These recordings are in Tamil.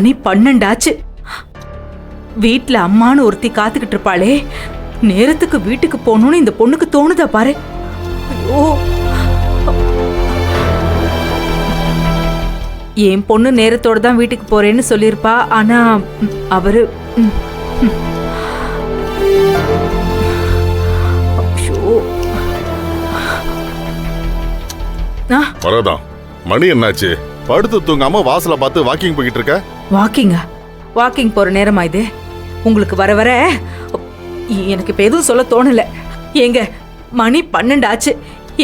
மணி 12 ஆச்சு. வீட்ல அம்மானு ஒருத்தி காத்துக்கிட்டு இருப்பாளே, நேரத்துக்கு வீட்டுக்கு போகணும்னு இந்த பொண்ணுக்கு தோணுதா பாரு. ஐயோ, என் பொண்ணு நேரத்தோட தான் வீட்டுக்கு போறேன்னு சொல்லிருப்பா. ஆனா அவரு வரதான். மணி என்னாச்சு? படுத்து தூங்காம வாசல பார்த்து வாக்கிங் போயிட்டு இருக்க? வாக்கிங் போற நேரமா இது? உங்களுக்கு வர வர எனக்கு இப்ப எதுவும் சொல்ல தோணல. ஏங்க, மணி 12 ஆச்சு.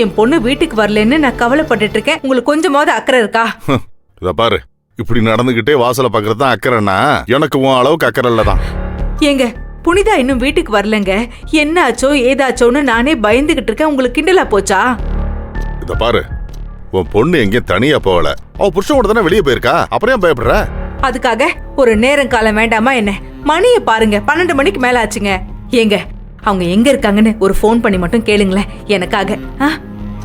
என் பொண்ணு வீட்டுக்கு வரலன்னு நான் கவலைப்பட்டுட்டு இருக்கேன். உங்களுக்கு கொஞ்சமாவது அக்கறை இருக்கா? இத பாரு, இப்படி நடந்துகிட்டே வாசல பாக்குறது தான் அக்கறைன்னா எனக்கு உன் அளவுக்கு அக்கறை இல்லதான். ஏங்க, புனிதா இன்னும் வீட்டுக்கு வரலங்க. என்ன ஆச்சோ ஏதாச்சோன்னு நானே பயந்துகிட்டு இருக்கேன். உங்களுக்கு கிண்டலா போச்சா? இத பாரு, உன் பொண்ணு எங்கேயும் தனியா போகல. அவ புருஷனோட தானே வெளியே போயிருக்கா. அப்புறம் ஏன் பயப்படுற? அதுக்காக ஒரு நேரம் காலம் வேண்டாமா என்ன? மணியை பாருங்க, 12 மணிக்கு மேல ஆச்சுங்க. ஏங்க, அவங்க எங்க இருக்காங்கன்னு ஒரு ஃபோன் பண்ணி மட்டும் கேளுங்களேன் எனக்காக.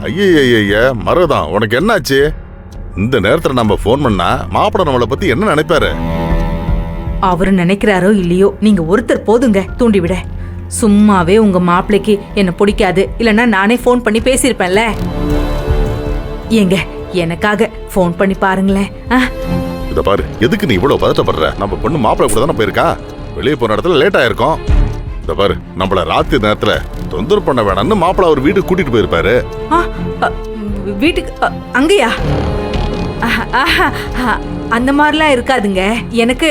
ஐய மரதான், உனக்கு என்னாச்சு? இந்த நேரத்துல நம்ம ஃபோன் பண்ணா மாப்பிள்ள நம்மளை பத்தி என்ன நினைப்பாரு? அவரு நினைக்கிறாரோ இல்லையோ, நீங்க ஒருத்தர் போதுங்க தூண்டி விட. சும்மாவே உங்க மாப்பிள்ளைக்கு என்ன பிடிக்காது, இல்லன்னா நானே ஃபோன் பண்ணி பேசியிருப்பேன்ல. ஏங்க, எனக்காக ஃபோன் பண்ணி பாருங்களேன். இத பாரு, எதுக்கு நீ இவ்வளவு பதட்டப்படுற? நம்ம பொண்ணு மாப்பிள்ளை கூட தானே போயிருக்கா. வெளியே போன இடத்துல லேட் ஆயிருக்கும். இத பாரு, நம்மள ராத்திரி நேரத்துல தொந்தரவு பண்ண வேணாம்னு மாப்பிள்ளை அவர் வீட்டுக்கு கூட்டிட்டு போயிருப்பாரு. வீட்டுக்கு? அங்கயா? அந்த மாதிரிலாம் இருக்காதுங்க. எனக்கு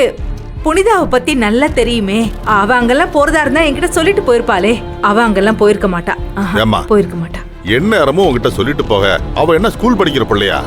புனிதாவை பத்தி நல்லா தெரியுமே. அவ அங்கெல்லாம் போறதா இருந்தா என்கிட்ட சொல்லிட்டு போயிருப்பாளே. அவ அங்கெல்லாம் போயிருக்க மாட்டா. போயிருக்க மாட்டா. என்ன நேரமும் உங்ககிட்ட சொல்லிட்டு போக. அவ என்ன ஸ்கூல் படிக்கிற பிள்ளையா?